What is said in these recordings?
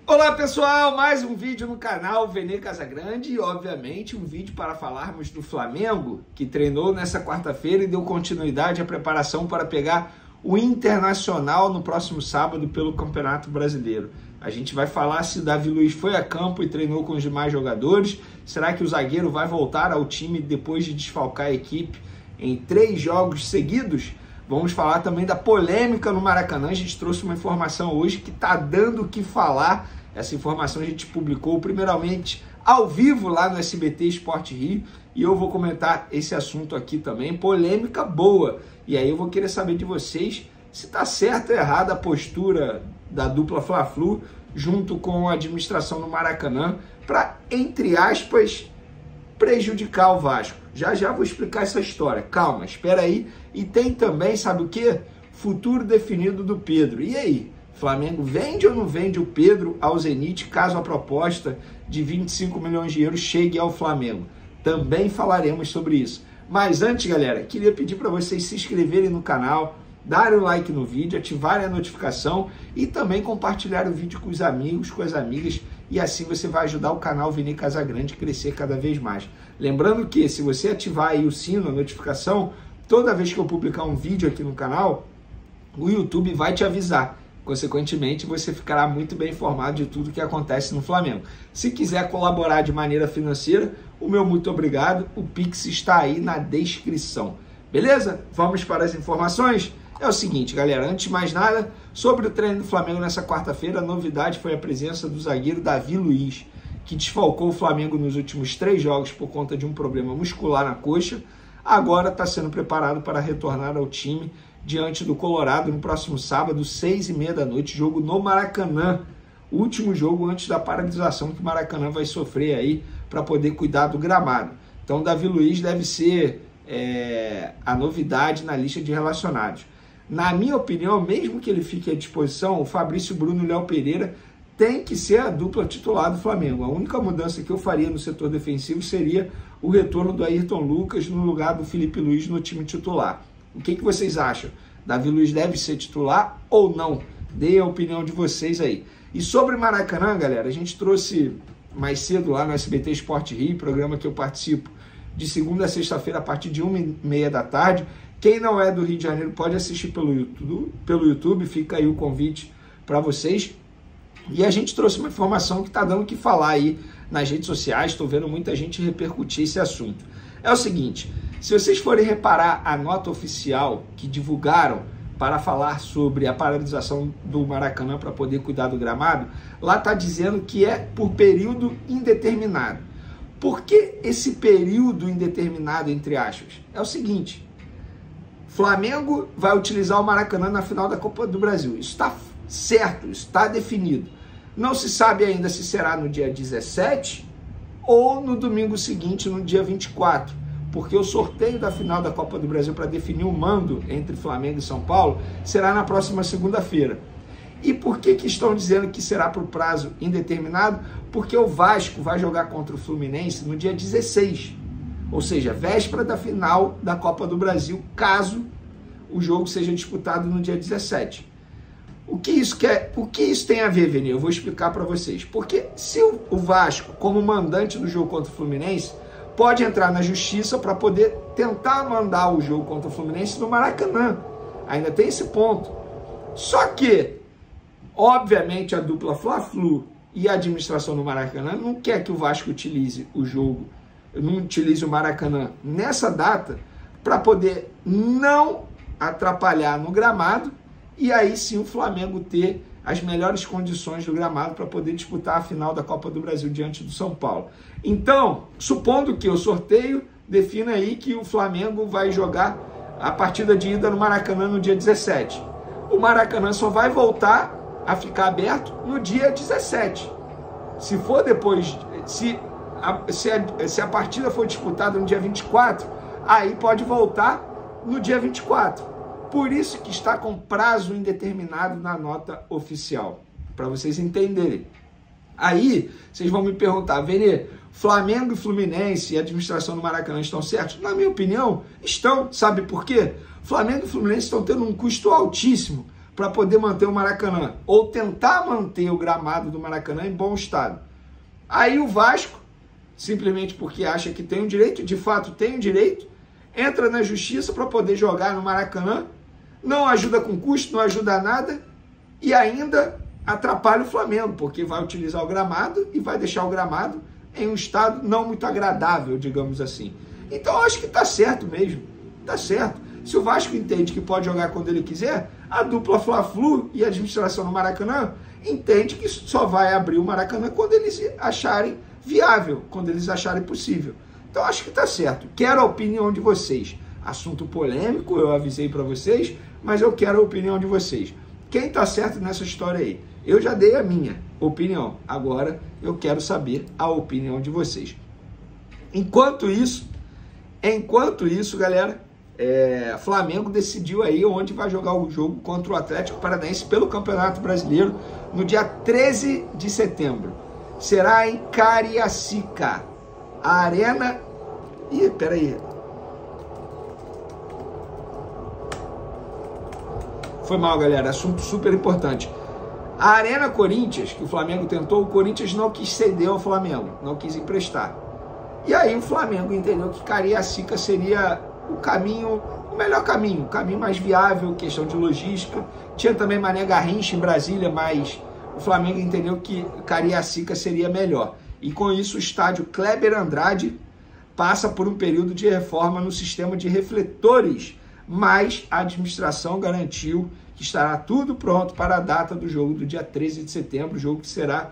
Olá pessoal, mais um vídeo no canal Vene Casagrande e obviamente um vídeo para falarmos do Flamengo, que treinou nessa quarta-feira e deu continuidade à preparação para pegar o Internacional no próximo sábado pelo Campeonato Brasileiro. A gente vai falar se Davi Luiz foi a campo e treinou com os demais jogadores, será que o zagueiro vai voltar ao time depois de desfalcar a equipe em 3 jogos seguidos? Vamos falar também da polêmica no Maracanã. A gente trouxe uma informação hoje que está dando o que falar. Essa informação a gente publicou primeiramente ao vivo lá no SBT Sport Rio e eu vou comentar esse assunto aqui também. Polêmica boa. E aí eu vou querer saber de vocês se está certa ou errada a postura da dupla Fla-Flu junto com a administração no Maracanã para, entre aspas, prejudicar o Vasco. Já vou explicar essa história. Calma, espera aí. E tem também, sabe o quê? Futuro definido do Pedro. E aí? Flamengo vende ou não vende o Pedro ao Zenit caso a proposta de 25 milhões de euros chegue ao Flamengo? Também falaremos sobre isso. Mas antes, galera, queria pedir para vocês se inscreverem no canal, darem o like no vídeo, ativarem a notificação e também compartilhar o vídeo com os amigos, com as amigas, e assim você vai ajudar o canal Vene Casagrande a crescer cada vez mais. Lembrando que se você ativar aí o sino, a notificação, toda vez que eu publicar um vídeo aqui no canal, o YouTube vai te avisar. Consequentemente, você ficará muito bem informado de tudo que acontece no Flamengo. Se quiser colaborar de maneira financeira, o meu muito obrigado. O Pix está aí na descrição. Beleza? Vamos para as informações? É o seguinte, galera, antes de mais nada, sobre o treino do Flamengo nessa quarta-feira, a novidade foi a presença do zagueiro Davi Luiz, que desfalcou o Flamengo nos últimos 3 jogos por conta de um problema muscular na coxa. Agora está sendo preparado para retornar ao time diante do Colorado no próximo sábado, 6h30 da noite, jogo no Maracanã. O último jogo antes da paralisação que o Maracanã vai sofrer aí para poder cuidar do gramado. Então, Davi Luiz deve ser a novidade na lista de relacionados. Na minha opinião, mesmo que ele fique à disposição, o Fabrício Bruno e o Léo Pereira tem que ser a dupla titular do Flamengo. A única mudança que eu faria no setor defensivo seria o retorno do Ayrton Lucas no lugar do Felipe Luiz no time titular. O que vocês acham? Davi Luiz deve ser titular ou não? Deem a opinião de vocês aí. E sobre Maracanã, galera, a gente trouxe mais cedo lá no SBT Sport Rio, programa que eu participo de segunda a sexta-feira a partir de 1h30 da tarde. Quem não é do Rio de Janeiro pode assistir pelo YouTube, fica aí o convite para vocês. E a gente trouxe uma informação que está dando o que falar aí nas redes sociais, estou vendo muita gente repercutir esse assunto. É o seguinte, se vocês forem reparar a nota oficial que divulgaram para falar sobre a paralisação do Maracanã para poder cuidar do gramado, lá está dizendo que é por período indeterminado. Por que esse período indeterminado, entre aspas? É o seguinte, Flamengo vai utilizar o Maracanã na final da Copa do Brasil. Isso está certo, isso está definido. Não se sabe ainda se será no dia 17 ou no domingo seguinte, no dia 24, porque o sorteio da final da Copa do Brasil para definir o mando entre Flamengo e São Paulo será na próxima segunda-feira. E por que estão dizendo que será por prazo indeterminado? Porque o Vasco vai jogar contra o Fluminense no dia 16, ou seja, véspera da final da Copa do Brasil, caso o jogo seja disputado no dia 17. O que isso tem a ver, Vene? Eu vou explicar para vocês. Porque se o Vasco, como mandante do jogo contra o Fluminense, pode entrar na justiça para poder tentar mandar o jogo contra o Fluminense no Maracanã. Ainda tem esse ponto. Só que, obviamente, a dupla Fla-Flu e a administração do Maracanã não quer que o Vasco utilize o jogo, não utilize o Maracanã nessa data para poder não atrapalhar no gramado e aí sim o Flamengo ter as melhores condições do gramado para poder disputar a final da Copa do Brasil diante do São Paulo. Então, supondo que o sorteio defina aí que o Flamengo vai jogar a partida de ida no Maracanã no dia 17. O Maracanã só vai voltar a ficar aberto no dia 17. Se for depois, se a partida for disputada no dia 24, aí pode voltar no dia 24. Por isso que está com prazo indeterminado na nota oficial, para vocês entenderem. Aí, vocês vão me perguntar, Vene, Flamengo e Fluminense e a administração do Maracanã estão certos? Na minha opinião, estão. Sabe por quê? Flamengo e Fluminense estão tendo um custo altíssimo para poder manter o Maracanã, ou tentar manter o gramado do Maracanã em bom estado. Aí o Vasco, simplesmente porque acha que tem o direito, de fato tem o direito, entra na justiça para poder jogar no Maracanã, não ajuda com custo, não ajuda nada, e ainda atrapalha o Flamengo, porque vai utilizar o gramado e vai deixar o gramado em um estado não muito agradável, digamos assim. Então eu acho que está certo mesmo, está certo. Se o Vasco entende que pode jogar quando ele quiser, a dupla Fla-Flu e a administração no Maracanã entende que só vai abrir o Maracanã quando eles acharem viável, quando eles acharem possível. Então acho que está certo. Quero a opinião de vocês. Assunto polêmico, eu avisei para vocês, mas eu quero a opinião de vocês. Quem está certo nessa história aí? Eu já dei a minha opinião. Agora eu quero saber a opinião de vocês. Enquanto isso, galera, Flamengo decidiu aí onde vai jogar o jogo contra o Atlético Paranaense pelo Campeonato Brasileiro no dia 13 de setembro. Será em Cariacica. A Arena... Ih, peraí. Foi mal, galera. Assunto super importante. A Arena Corinthians, que o Flamengo tentou, o Corinthians não quis ceder ao Flamengo, não quis emprestar. E aí o Flamengo entendeu que Cariacica seria o caminho, o melhor caminho, o caminho mais viável, questão de logística. Tinha também Mané Garrincha em Brasília, mas o Flamengo entendeu que Cariacica seria melhor. E com isso o estádio Kleber Andrade passa por um período de reforma no sistema de refletores, mas a administração garantiu que estará tudo pronto para a data do jogo do dia 13 de setembro, jogo que será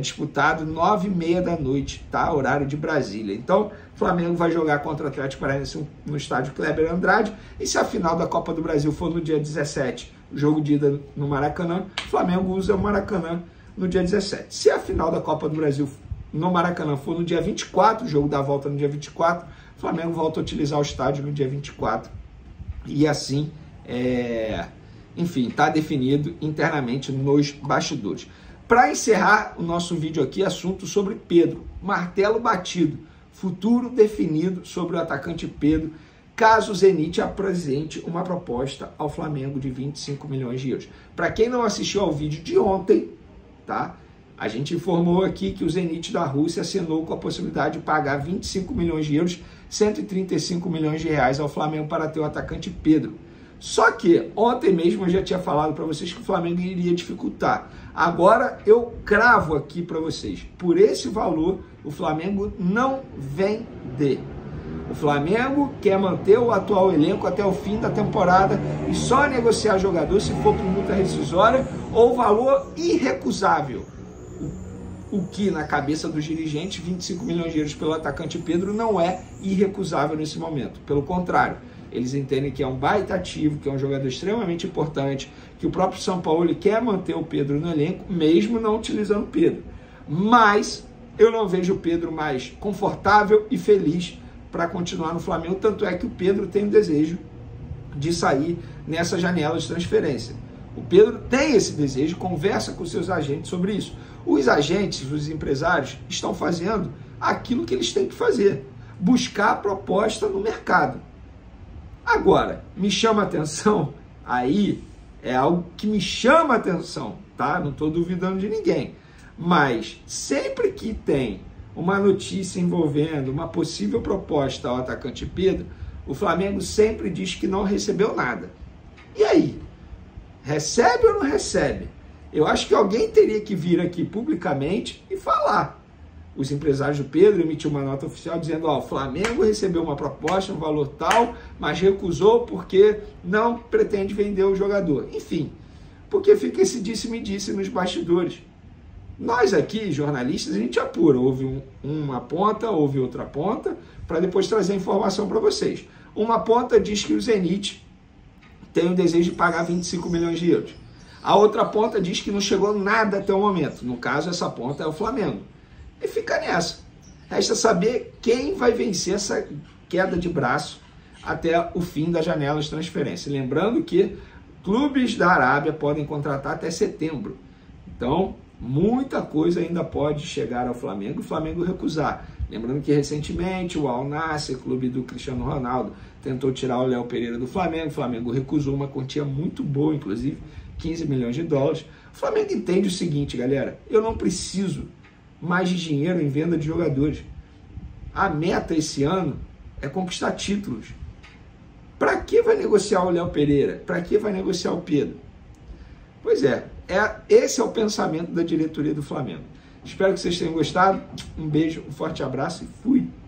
disputado 9h30 da noite, tá? Horário de Brasília. Então, o Flamengo vai jogar contra o Atlético Paranaense no estádio Kleber Andrade, e se a final da Copa do Brasil for no dia 17, o jogo de ida no Maracanã, o Flamengo usa o Maracanã no dia 17. Se a final da Copa do Brasil no Maracanã for no dia 24, o jogo da volta no dia 24, o Flamengo volta a utilizar o estádio no dia 24, e assim, enfim, está definido internamente nos bastidores. Para encerrar o nosso vídeo aqui, assunto sobre Pedro. Martelo batido, futuro definido sobre o atacante Pedro, caso o Zenit apresente uma proposta ao Flamengo de 25 milhões de euros. Para quem não assistiu ao vídeo de ontem, tá? A gente informou aqui que o Zenit da Rússia assinou com a possibilidade de pagar 25 milhões de euros, 135 milhões de reais ao Flamengo para ter o atacante Pedro. Só que ontem mesmo eu já tinha falado para vocês que o Flamengo iria dificultar. Agora eu cravo aqui para vocês. Por esse valor, o Flamengo não vende. O Flamengo quer manter o atual elenco até o fim da temporada e só negociar jogador se for por multa rescisória ou valor irrecusável. O que, na cabeça dos dirigentes, 25 milhões de euros pelo atacante Pedro não é irrecusável nesse momento. Pelo contrário, eles entendem que é um baita ativo, que é um jogador extremamente importante, que o próprio São Paulo quer manter o Pedro no elenco, mesmo não utilizando o Pedro. Mas eu não vejo o Pedro mais confortável e feliz para continuar no Flamengo, tanto é que o Pedro tem o desejo de sair nessa janela de transferência. O Pedro tem esse desejo, conversa com seus agentes sobre isso. Os agentes, os empresários, estão fazendo aquilo que eles têm que fazer, buscar proposta no mercado. Agora, me chama a atenção, aí é algo que me chama a atenção, tá? Não estou duvidando de ninguém, mas sempre que tem uma notícia envolvendo uma possível proposta ao atacante Pedro, o Flamengo sempre diz que não recebeu nada. E aí? Recebe ou não recebe? Eu acho que alguém teria que vir aqui publicamente e falar. Os empresários do Pedro emitiu uma nota oficial dizendo: ó, o Flamengo recebeu uma proposta, um valor tal, mas recusou porque não pretende vender o jogador. Enfim, porque fica esse disse-me-disse nos bastidores. Nós aqui, jornalistas, a gente apura. Houve uma ponta, houve outra ponta, para depois trazer informação para vocês. Uma ponta diz que o Zenit tem o desejo de pagar 25 milhões de euros. A outra ponta diz que não chegou nada até o momento. No caso, essa ponta é o Flamengo. E fica nessa. Resta saber quem vai vencer essa queda de braço até o fim da janela de transferência. Lembrando que clubes da Arábia podem contratar até setembro. Então, muita coisa ainda pode chegar ao Flamengo e o Flamengo recusar. Lembrando que recentemente o Al Nassr, clube do Cristiano Ronaldo, tentou tirar o Léo Pereira do Flamengo. O Flamengo recusou uma quantia muito boa, inclusive, 15 milhões de dólares. O Flamengo entende o seguinte, galera, eu não preciso mais de dinheiro em venda de jogadores. A meta esse ano é conquistar títulos. Para que vai negociar o Léo Pereira? Para que vai negociar o Pedro? Pois é, esse é o pensamento da diretoria do Flamengo. Espero que vocês tenham gostado. Um beijo, um forte abraço e fui!